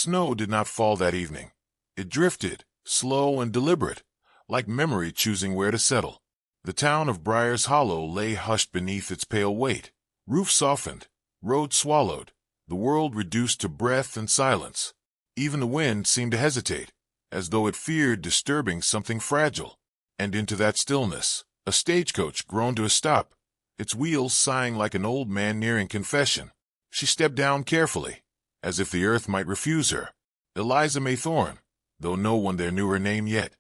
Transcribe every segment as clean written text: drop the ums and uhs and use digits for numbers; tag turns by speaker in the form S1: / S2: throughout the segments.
S1: Snow did not fall that evening. It drifted, slow and deliberate, like memory choosing where to settle. The town of Briar's Hollow lay hushed beneath its pale weight. Roof softened, road swallowed, the world reduced to breath and silence. Even the wind seemed to hesitate, as though it feared disturbing something fragile. And into that stillness, a stagecoach groaned to a stop, its wheels sighing like an old man nearing confession. She stepped down carefully, as if the earth might refuse her. Eliza May Thorne, though no one there knew her name yet,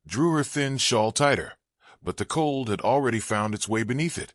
S1: drew her thin shawl tighter, but the cold had already found its way beneath it,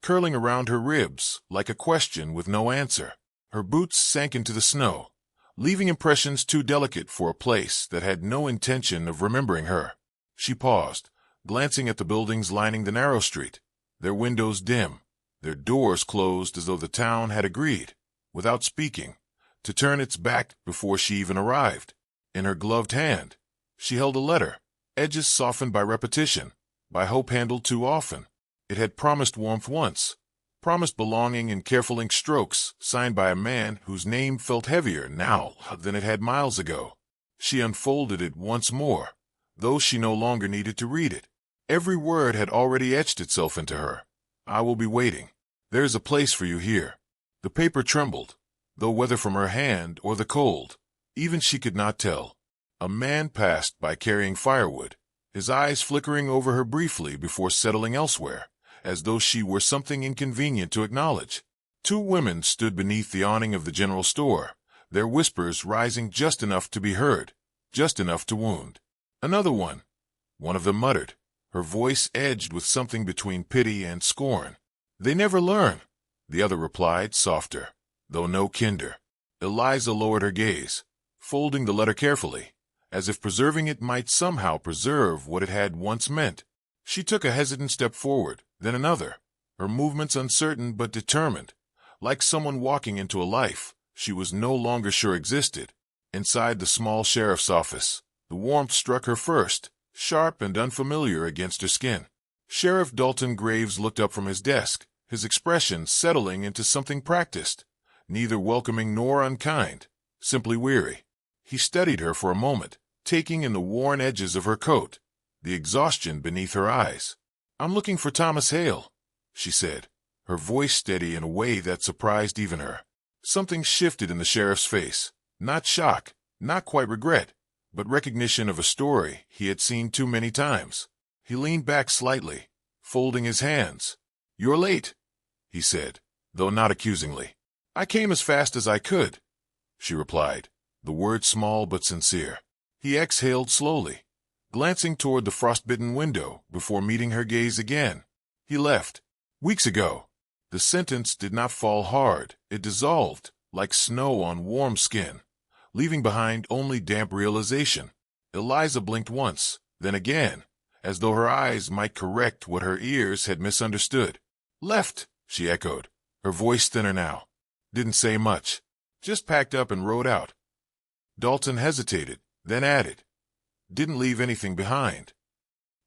S1: curling around her ribs like a question with no answer. Her boots sank into the snow, leaving impressions too delicate for a place that had no intention of remembering her. She paused, glancing at the buildings lining the narrow street, their windows dim, their doors closed as though the town had agreed, without speaking, to turn its back before she even arrived. In her gloved hand, she held a letter, edges softened by repetition, by hope handled too often. It had promised warmth once, promised belonging in careful ink strokes, signed by a man whose name felt heavier now than it had miles ago. She unfolded it once more, though she no longer needed to read it. Every word had already etched itself into her. I will be waiting. There is a place for you here. The paper trembled, though whether from her hand or the cold, even she could not tell. A man passed by carrying firewood, his eyes flickering over her briefly before settling elsewhere, as though she were something inconvenient to acknowledge. Two women stood beneath the awning of the general store, their whispers rising just enough to be heard, just enough to wound. Another one of them muttered, her voice edged with something between pity and scorn. They never learn, the other replied, softer, though no kinder. Eliza lowered her gaze, folding the letter carefully, as if preserving it might somehow preserve what it had once meant. She took a hesitant step forward, then another, her movements uncertain but determined, like someone walking into a life she was no longer sure existed. Inside the small sheriff's office, the warmth struck her first, sharp and unfamiliar against her skin. Sheriff Dalton Graves looked up from his desk, his expression settling into something practiced, neither welcoming nor unkind, simply weary. He studied her for a moment, taking in the worn edges of her coat, the exhaustion beneath her eyes. "I'm looking for Thomas Hale," she said, her voice steady in a way that surprised even her. Something shifted in the sheriff's face, not shock, not quite regret, but recognition of a story he had seen too many times. He leaned back slightly, folding his hands. "You're late," he said, though not accusingly. "I came as fast as I could," she replied, the words small but sincere. He exhaled slowly, glancing toward the frostbitten window before meeting her gaze again. "He left weeks ago." The sentence did not fall hard. It dissolved, like snow on warm skin, leaving behind only damp realization. Eliza blinked once, then again, as though her eyes might correct what her ears had misunderstood. "Left," she echoed, her voice thinner now. "Didn't say much. Just packed up and rode out." Dalton hesitated, then added, "Didn't leave anything behind."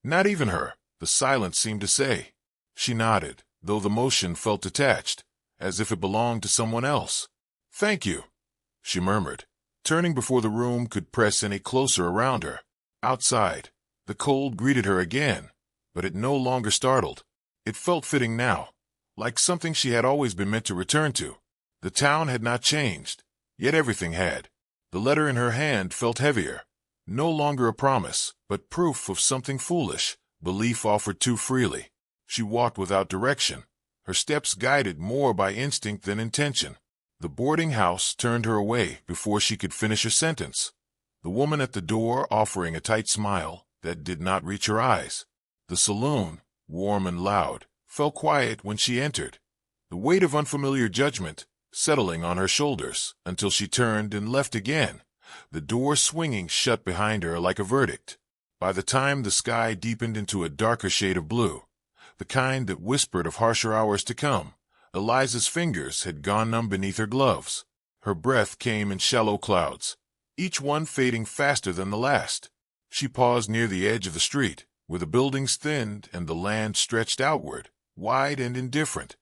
S1: "Not even her," the silence seemed to say. She nodded, though the motion felt detached, as if it belonged to someone else. "Thank you," she murmured, turning before the room could press any closer around her. Outside, the cold greeted her again, but it no longer startled. It felt fitting now, like something she had always been meant to return to. The town had not changed, yet everything had. The letter in her hand felt heavier, no longer a promise, but proof of something foolish, belief offered too freely. She walked without direction, her steps guided more by instinct than intention. The boarding house turned her away before she could finish her sentence, the woman at the door offering a tight smile that did not reach her eyes. The saloon, warm and loud, fell quiet when she entered, the weight of unfamiliar judgment settling on her shoulders until she turned and left again, the door swinging shut behind her like a verdict. By the time the sky deepened into a darker shade of blue, the kind that whispered of harsher hours to come, Eliza's fingers had gone numb beneath her gloves. Her breath came in shallow clouds, each one fading faster than the last. She paused near the edge of the street, where the buildings thinned and the land stretched outward, wide and indifferent.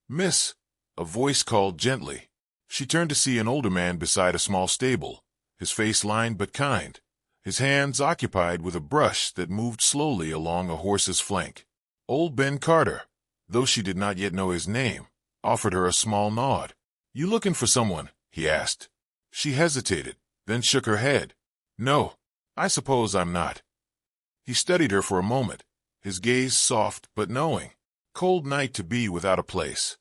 S1: "Miss," a voice called gently. She turned to see an older man beside a small stable, his face lined but kind, his hands occupied with a brush that moved slowly along a horse's flank. Old Ben Carter, though she did not yet know his name, offered her a small nod. "You looking for someone?" he asked. She hesitated, then shook her head. "No, I suppose I'm not." He studied her for a moment, his gaze soft but knowing. Cold night to be without a place.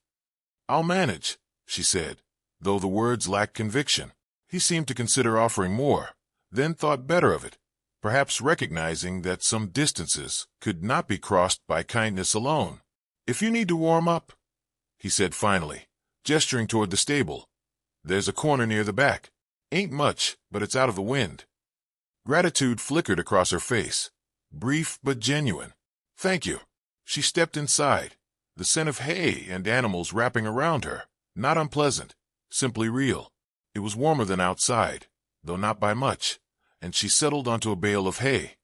S1: "I'll manage," she said, though the words lacked conviction. He seemed to consider offering more, then thought better of it, perhaps recognizing that some distances could not be crossed by kindness alone. "If you need to warm up," he said finally, gesturing toward the stable. "There's a corner near the back. Ain't much, but it's out of the wind." Gratitude flickered across her face, brief but genuine. "Thank you." She stepped inside, the scent of hay and animals wrapping around her, not unpleasant, simply real. It was warmer than outside, though not by much, and she settled onto a bale of hay,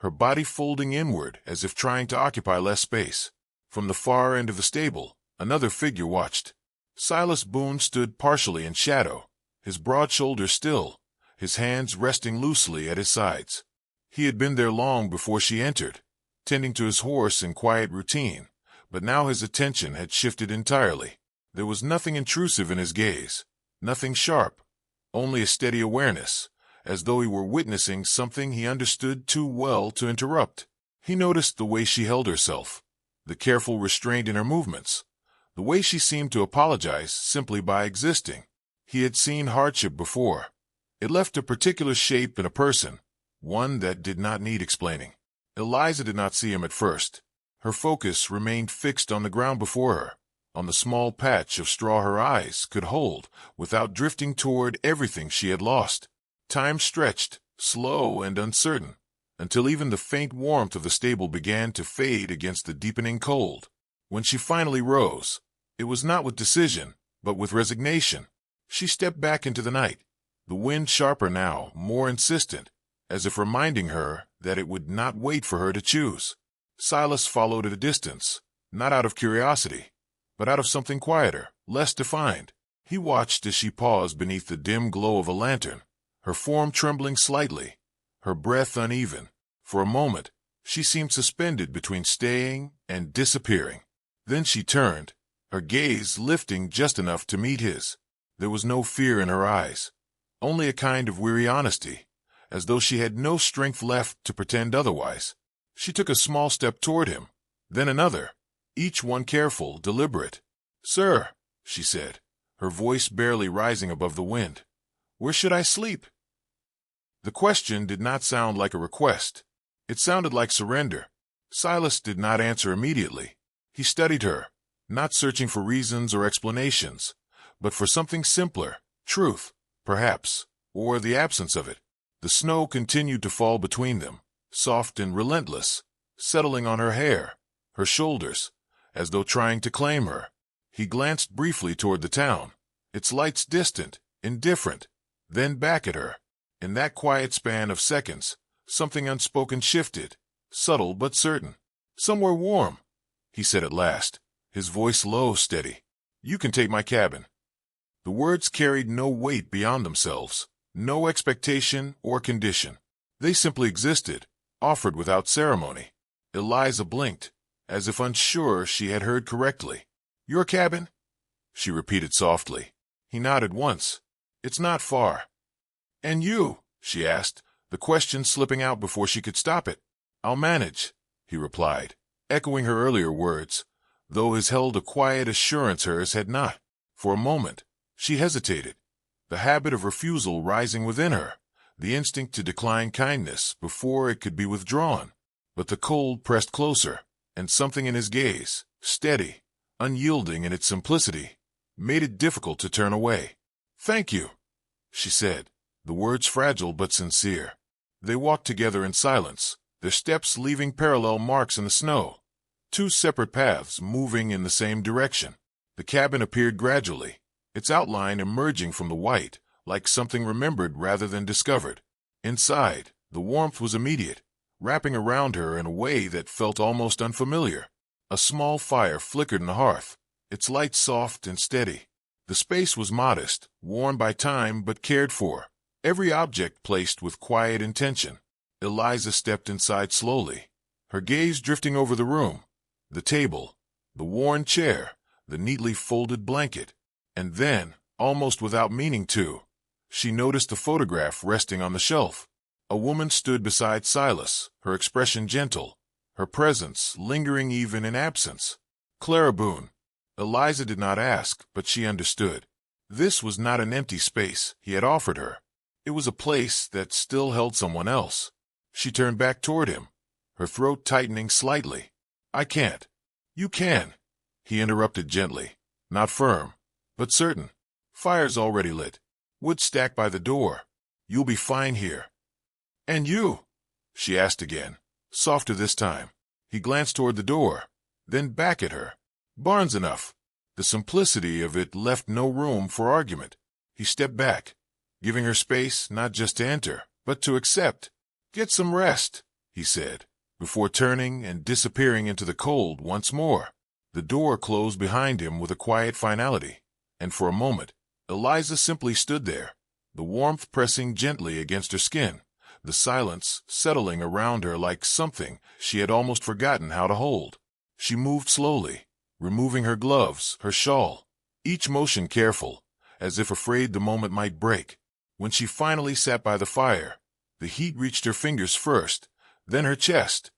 S1: her body folding inward as if trying to occupy less space. From the far end of the stable, another figure watched. Silas Boone stood partially in shadow, his broad shoulders still, his hands resting loosely at his sides. He had been there long before she entered, tending to his horse in quiet routine, but now his attention had shifted entirely. There was nothing intrusive in his gaze, nothing sharp, only a steady awareness, as though he were witnessing something he understood too well to interrupt. He noticed the way she held herself, the careful restraint in her movements, the way she seemed to apologize simply by existing. He had seen hardship before. It left a particular shape in a person, one that did not need explaining. Eliza did not see him at first. Her focus remained fixed on the ground before her, on the small patch of straw her eyes could hold without drifting toward everything she had lost. Time stretched, slow and uncertain, until even the faint warmth of the stable began to fade against the deepening cold. When she finally rose, it was not with decision, but with resignation. She stepped back into the night, the wind sharper now, more insistent, as if reminding her that it would not wait for her to choose. Silas followed at a distance, not out of curiosity, but out of something quieter, less defined. He watched as she paused beneath the dim glow of a lantern, her form trembling slightly, her breath uneven. For a moment, she seemed suspended between staying and disappearing. Then she turned, her gaze lifting just enough to meet his. There was no fear in her eyes, only a kind of weary honesty, as though she had no strength left to pretend otherwise. She took a small step toward him, then another, each one careful, deliberate. "Sir," she said, her voice barely rising above the wind, "where should I sleep?" The question did not sound like a request. It sounded like surrender. Silas did not answer immediately. He studied her, not searching for reasons or explanations, but for something simpler, truth, perhaps, or the absence of it. The snow continued to fall between them, soft and relentless, settling on her hair, her shoulders, as though trying to claim her. He glanced briefly toward the town, its lights distant, indifferent, then back at her. In that quiet span of seconds, something unspoken shifted, subtle but certain. "Somewhere warm," he said at last, his voice low, steady. "You can take my cabin." The words carried no weight beyond themselves, no expectation or condition. They simply existed, offered without ceremony. Eliza blinked, as if unsure she had heard correctly. "Your cabin?" she repeated softly. He nodded once. "It's not far." "And you?" she asked, the question slipping out before she could stop it. "I'll manage," he replied, echoing her earlier words, though his held a quiet assurance hers had not. For a moment, she hesitated, the habit of refusal rising within her, the instinct to decline kindness before it could be withdrawn. But the cold pressed closer, and something in his gaze, steady, unyielding in its simplicity, made it difficult to turn away. "Thank you," she said, the words fragile but sincere. They walked together in silence, their steps leaving parallel marks in the snow, two separate paths moving in the same direction. The cabin appeared gradually, its outline emerging from the white, like something remembered rather than discovered. Inside, the warmth was immediate, wrapping around her in a way that felt almost unfamiliar. A small fire flickered in the hearth, its light soft and steady. The space was modest, worn by time but cared for. every object placed with quiet intention. Eliza stepped inside slowly, her gaze drifting over the room, the table, the worn chair, the neatly folded blanket. And then, almost without meaning to, she noticed a photograph resting on the shelf. A woman stood beside Silas, her expression gentle, her presence lingering even in absence. Clara Boone. Eliza did not ask, but she understood. This was not an empty space he had offered her. It was a place that still held someone else. She turned back toward him, her throat tightening slightly. "I can't." "You can," he interrupted gently, not firm, but certain. "Fire's already lit. Wood stacked by the door. You'll be fine here." "And you?" she asked again, softer this time. He glanced toward the door, then back at her. "Barn's enough." The simplicity of it left no room for argument. He stepped back, giving her space not just to enter, but to accept. "Get some rest," he said, before turning and disappearing into the cold once more. The door closed behind him with a quiet finality, and for a moment, Eliza simply stood there, the warmth pressing gently against her skin, the silence settling around her like something she had almost forgotten how to hold. She moved slowly, removing her gloves, her shawl, each motion careful, as if afraid the moment might break. When she finally sat by the fire, the heat reached her fingers first, then her chest,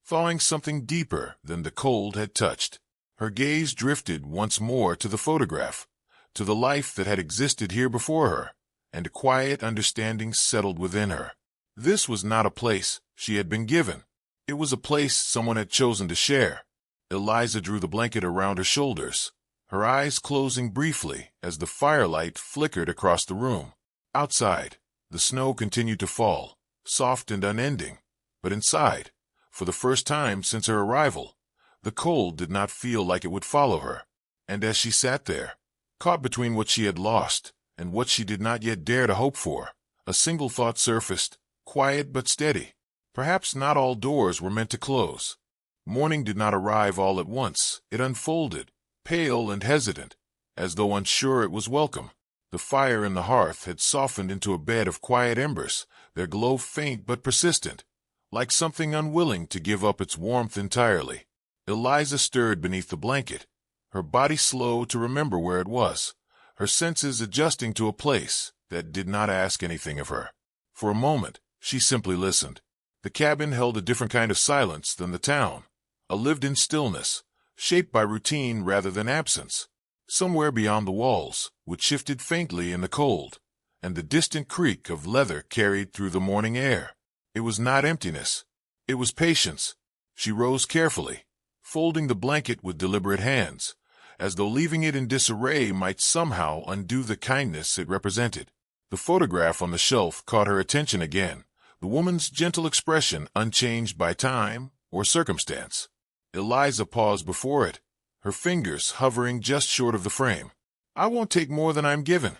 S1: thawing something deeper than the cold had touched. Her gaze drifted once more to the photograph, to the life that had existed here before her, and a quiet understanding settled within her. This was not a place she had been given. It was a place someone had chosen to share. Eliza drew the blanket around her shoulders, her eyes closing briefly as the firelight flickered across the room. Outside, the snow continued to fall, soft and unending, but inside, for the first time since her arrival, the cold did not feel like it would follow her. And as she sat there, caught between what she had lost and what she did not yet dare to hope for, a single thought surfaced, quiet but steady. Perhaps not all doors were meant to close. Morning did not arrive all at once. It unfolded, pale and hesitant, as though unsure it was welcome. The fire in the hearth had softened into a bed of quiet embers, their glow faint but persistent, like something unwilling to give up its warmth entirely. Eliza stirred beneath the blanket, her body slow to remember where it was, her senses adjusting to a place that did not ask anything of her. For a moment, she simply listened. The cabin held a different kind of silence than the town, a lived-in stillness, shaped by routine rather than absence. Somewhere beyond the walls, which shifted faintly in the cold, and the distant creak of leather carried through the morning air. It was not emptiness. It was patience. She rose carefully, folding the blanket with deliberate hands, as though leaving it in disarray might somehow undo the kindness it represented. The photograph on the shelf caught her attention again, the woman's gentle expression unchanged by time or circumstance. Eliza paused before it, her fingers hovering just short of the frame. "I won't take more than I'm given,"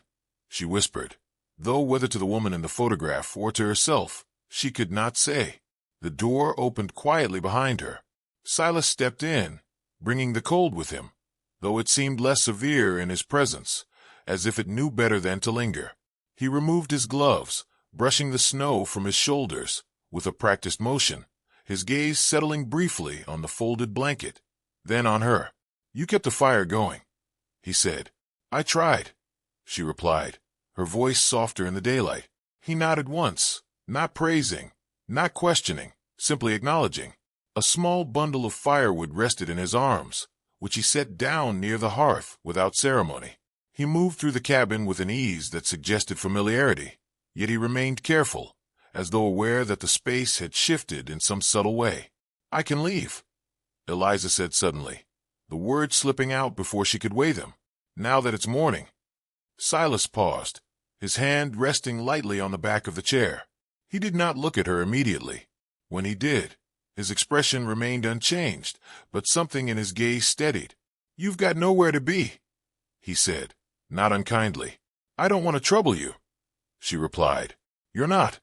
S1: she whispered, though whether to the woman in the photograph or to herself, she could not say. The door opened quietly behind her. Silas stepped in, bringing the cold with him, though it seemed less severe in his presence, as if it knew better than to linger. He removed his gloves, brushing the snow from his shoulders, with a practiced motion, his gaze settling briefly on the folded blanket, then on her. "You kept the fire going," he said. "I tried," she replied, her voice softer in the daylight. He nodded once, not praising, not questioning, simply acknowledging. A small bundle of firewood rested in his arms, which he set down near the hearth without ceremony. He moved through the cabin with an ease that suggested familiarity, yet he remained careful, as though aware that the space had shifted in some subtle way. "I can leave," Eliza said suddenly, the words slipping out before she could weigh them. "Now that it's morning." Silas paused, his hand resting lightly on the back of the chair. He did not look at her immediately. When he did, his expression remained unchanged, but something in his gaze steadied. "You've got nowhere to be," he said, not unkindly. "I don't want to trouble you," she replied. "You're not,"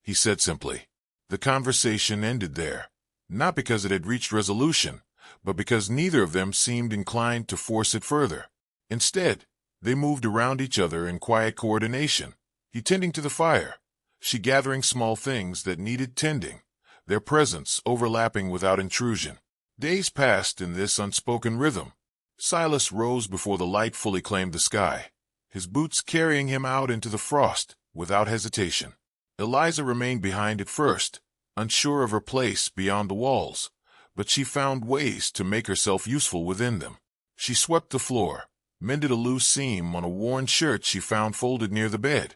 S1: he said simply. The conversation ended there, not because it had reached resolution, but because neither of them seemed inclined to force it further. Instead, they moved around each other in quiet coordination, he tending to the fire, she gathering small things that needed tending, their presence overlapping without intrusion. Days passed in this unspoken rhythm. Silas rose before the light fully claimed the sky, his boots carrying him out into the frost without hesitation. Eliza remained behind at first, unsure of her place beyond the walls, but she found ways to make herself useful within them. She swept the floor, mended a loose seam on a worn shirt she found folded near the bed,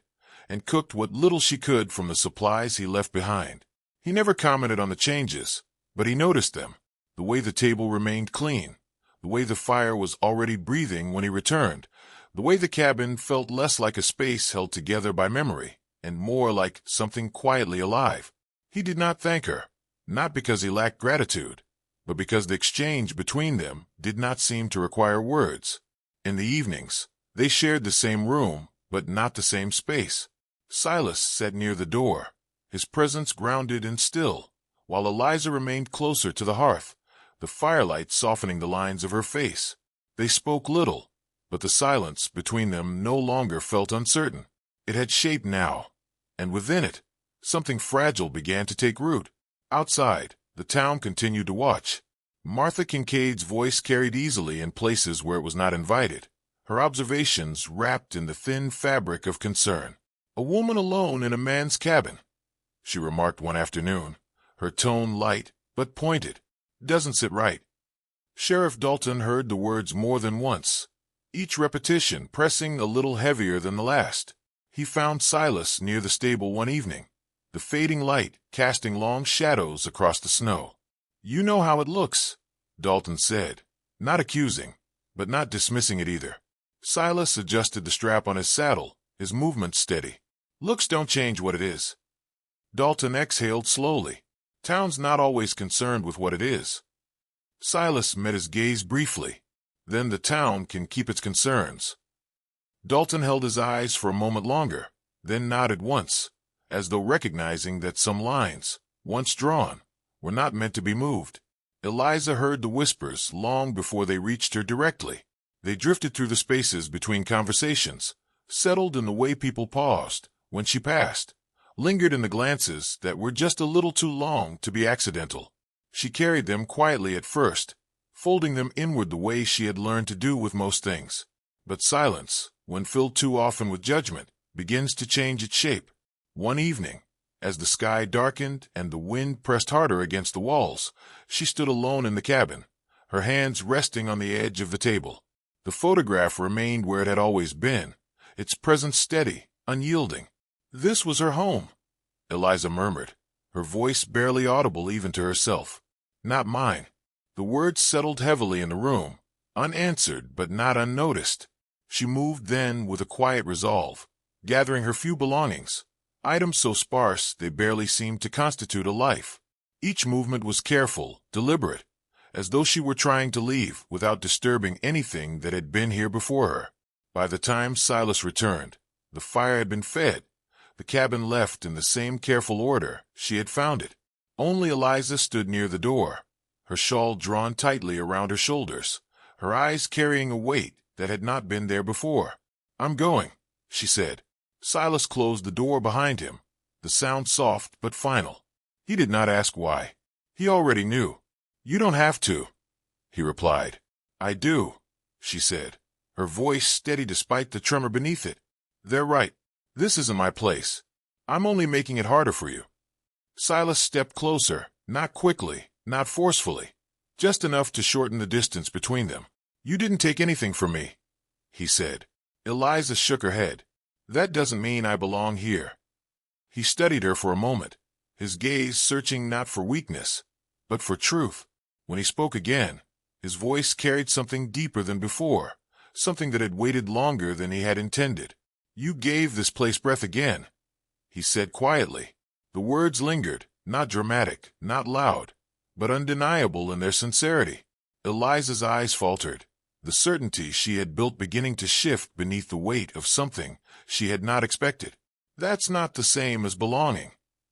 S1: and cooked what little she could from the supplies he left behind. He never commented on the changes, but he noticed them, the way the table remained clean, the way the fire was already breathing when he returned, the way the cabin felt less like a space held together by memory, and more like something quietly alive. He did not thank her, not because he lacked gratitude, but because the exchange between them did not seem to require words. In the evenings, they shared the same room, but not the same space. Silas sat near the door, his presence grounded and still, while Eliza remained closer to the hearth, the firelight softening the lines of her face. They spoke little, but the silence between them no longer felt uncertain. It had shape now, and within it, something fragile began to take root. Outside, the town continued to watch. Martha Kincaid's voice carried easily in places where it was not invited, her observations wrapped in the thin fabric of concern. "A woman alone in a man's cabin," she remarked one afternoon, her tone light but pointed. "Doesn't sit right." Sheriff Dalton heard the words more than once, each repetition pressing a little heavier than the last. He found Silas near the stable one evening, the fading light casting long shadows across the snow. "You know how it looks," Dalton said, not accusing, but not dismissing it either. Silas adjusted the strap on his saddle, his movements steady. "Looks don't change what it is." Dalton exhaled slowly. Town's not always concerned with what it is. Silas met his gaze briefly. Then the town can keep its concerns. Dalton held his eyes for a moment longer, then nodded once, as though recognizing that some lines, once drawn, were not meant to be moved. Eliza heard the whispers long before they reached her directly. They drifted through the spaces between conversations, settled in the way people paused when she passed, lingered in the glances that were just a little too long to be accidental. She carried them quietly at first, folding them inward the way she had learned to do with most things. But silence, when filled too often with judgment, begins to change its shape. One evening, as the sky darkened and the wind pressed harder against the walls, she stood alone in the cabin, her hands resting on the edge of the table. The photograph remained where it had always been, its presence steady, unyielding. "This was her home," Eliza murmured, her voice barely audible even to herself. "Not mine." The words settled heavily in the room, unanswered but not unnoticed. She moved then with a quiet resolve, gathering her few belongings, items so sparse they barely seemed to constitute a life. Each movement was careful, deliberate, as though she were trying to leave without disturbing anything that had been here before her. By the time Silas returned, the fire had been fed, the cabin left in the same careful order she had found it. Only Eliza stood near the door, her shawl drawn tightly around her shoulders, her eyes carrying a weight that had not been there before. "I'm going," she said. Silas closed the door behind him, the sound soft but final. He did not ask why. He already knew. "You don't have to," he replied. "I do," she said, her voice steady despite the tremor beneath it. "They're right. This isn't my place. I'm only making it harder for you." Silas stepped closer, not quickly, not forcefully, just enough to shorten the distance between them. "You didn't take anything from me," he said. Eliza shook her head. "That doesn't mean I belong here." He studied her for a moment, his gaze searching not for weakness, but for truth. When he spoke again, his voice carried something deeper than before, something that had waited longer than he had intended. "You gave this place breath again," he said quietly. The words lingered, not dramatic, not loud, but undeniable in their sincerity. Eliza's eyes faltered, the certainty she had built beginning to shift beneath the weight of something she had not expected. "That's not the same as belonging,"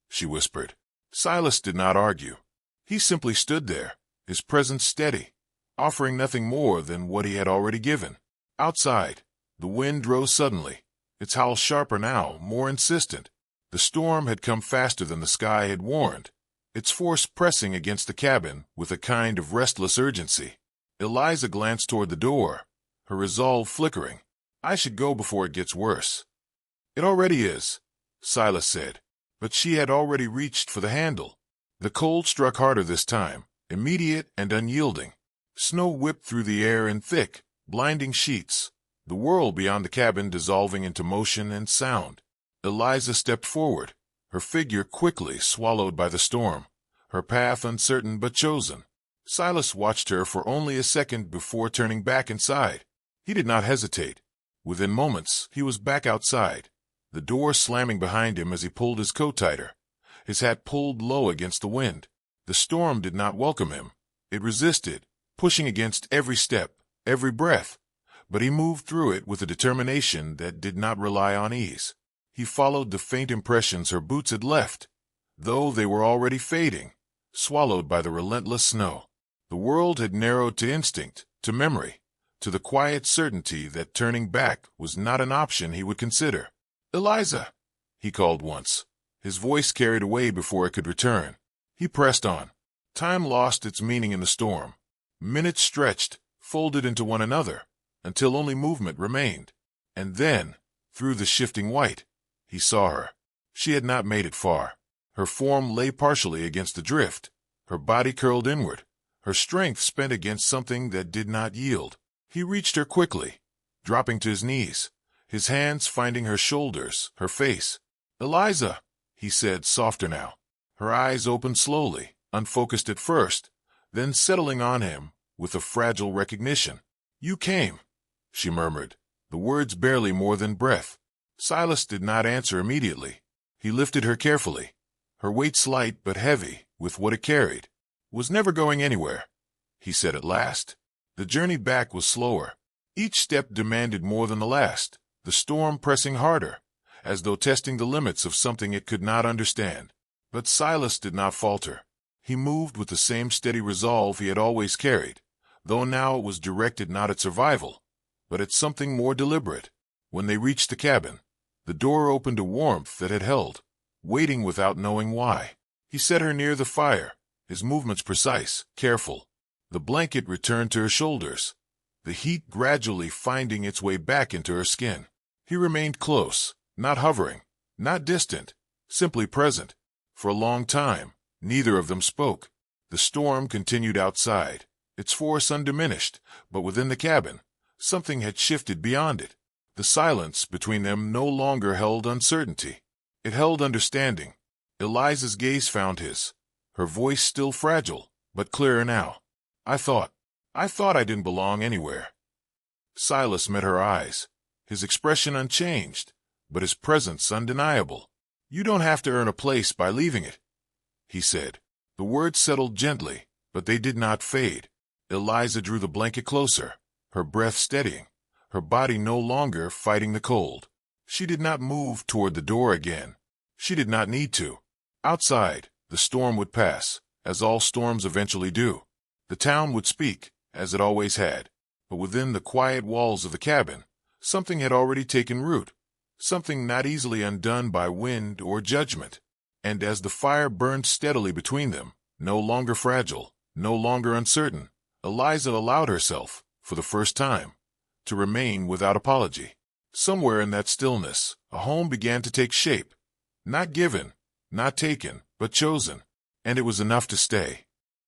S1: she whispered. Silas did not argue. He simply stood there, his presence steady, offering nothing more than what he had already given. Outside, the wind rose suddenly, its howl sharper now, more insistent. The storm had come faster than the sky had warned, its force pressing against the cabin with a kind of restless urgency. Eliza glanced toward the door, her resolve flickering. I should go before it gets worse. It already is, Silas said, but she had already reached for the handle. The cold struck harder this time, immediate and unyielding. Snow whipped through the air in thick, blinding sheets, the world beyond the cabin dissolving into motion and sound. Eliza stepped forward, her figure quickly swallowed by the storm, her path uncertain but chosen. Silas watched her for only a second before turning back inside. He did not hesitate. Within moments, he was back outside, the door slamming behind him as he pulled his coat tighter, his hat pulled low against the wind. The storm did not welcome him. It resisted, pushing against every step, every breath, but he moved through it with a determination that did not rely on ease. He followed the faint impressions her boots had left, though they were already fading, swallowed by the relentless snow. The world had narrowed to instinct, to memory, to the quiet certainty that turning back was not an option he would consider. "Eliza," he called once, his voice carried away before it could return. He pressed on. Time lost its meaning in the storm. Minutes stretched, folded into one another, until only movement remained. And then, through the shifting white, he saw her. She had not made it far. Her form lay partially against the drift, her body curled inward, her strength spent against something that did not yield. He reached her quickly, dropping to his knees, his hands finding her shoulders, her face. "Eliza," he said, softer now. Her eyes opened slowly, unfocused at first, then settling on him with a fragile recognition. "You came," she murmured, the words barely more than breath. Silas did not answer immediately. He lifted her carefully, her weight slight but heavy with what it carried. "Was never going anywhere," he said at last. The journey back was slower. Each step demanded more than the last, the storm pressing harder, as though testing the limits of something it could not understand. But Silas did not falter. He moved with the same steady resolve he had always carried, though now it was directed not at survival, but at something more deliberate. When they reached the cabin, the door opened a warmth that had held, waiting without knowing why. He set her near the fire, his movements precise, careful. The blanket returned to her shoulders, the heat gradually finding its way back into her skin. He remained close, not hovering, not distant, simply present. For a long time, neither of them spoke. The storm continued outside, its force undiminished, but within the cabin, something had shifted beyond it. The silence between them no longer held uncertainty. It held understanding. Eliza's gaze found his, her voice still fragile, but clearer now. I thought I didn't belong anywhere." Silas met her eyes, his expression unchanged, but his presence undeniable. "You don't have to earn a place by leaving it," he said. The words settled gently, but they did not fade. Eliza drew the blanket closer, her breath steadying, her body no longer fighting the cold. She did not move toward the door again. She did not need to. Outside, the storm would pass, as all storms eventually do. The town would speak, as it always had. But within the quiet walls of the cabin, something had already taken root, something not easily undone by wind or judgment. And as the fire burned steadily between them, no longer fragile, no longer uncertain, Eliza allowed herself, for the first time, to remain without apology. Somewhere in that stillness, a home began to take shape. Not given, not taken, but chosen. And it was enough to stay.